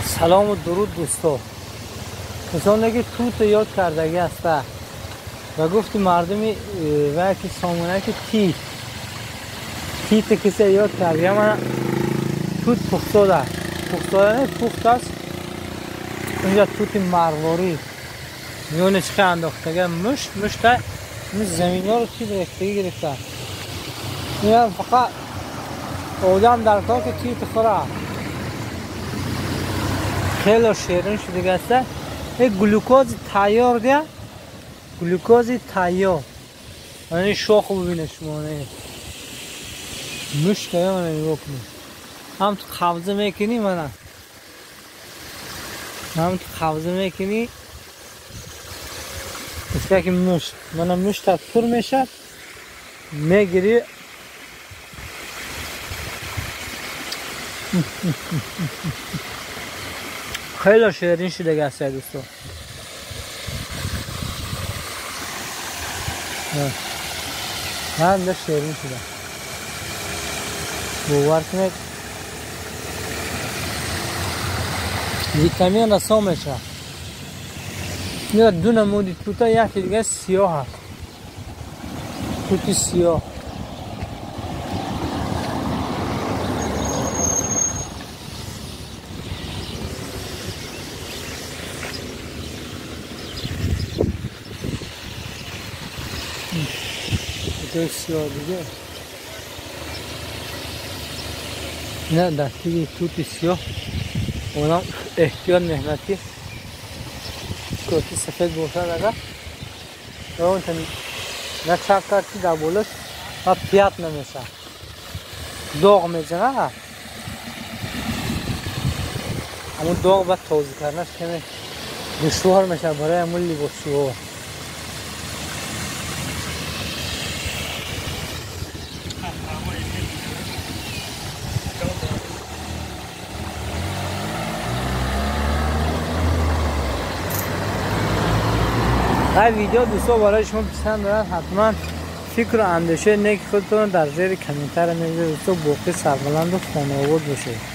سلام و درود دوستو. کسانی که توت یاد کردگی هسته و گفتی مردمی و که سامونه که تیت کسی یاد کردگی من توت پختاده نه پخت است. اینجا توت مرواری میونه چقه انداختگه مشته این زمین ها رو تیت رختگی گرفته. این فقط آدم در کار که تیت خوره خیلی شیرین شده است. یک گلوکوز تیار ده، گلوکوز تیار. این شاخ ببینید شما نه مشته من نگاه کنید. هم تو قبضه میکنی هم تو قبضه میکنی اسکه که مشت پر میشه میگیری. خیلی شیرین شده است دوستو. هم ده شیرین شده باور کنید. ویتامین رسا میشه. میره دو نمودی توتا یکی دیگه سیاه هست. توتی سیاه سیاه دیگه نه دستی توتی سیاه اونم احتیاط مهنتی کوتی سفید باشه داده اون تن نه چاک کرتی در بولش و پیات نمیشه داغ میزنه. همون داغ باید توزیع کردنش کمی دشوار میشه برای همون لباسی ها. این ویدیو دوستو برای شما پسند دارد حتما فکر و اندیشه نیک خودتون در زیر کامنتر میذارید دوستو. باقی سربلند و خانواده باشید.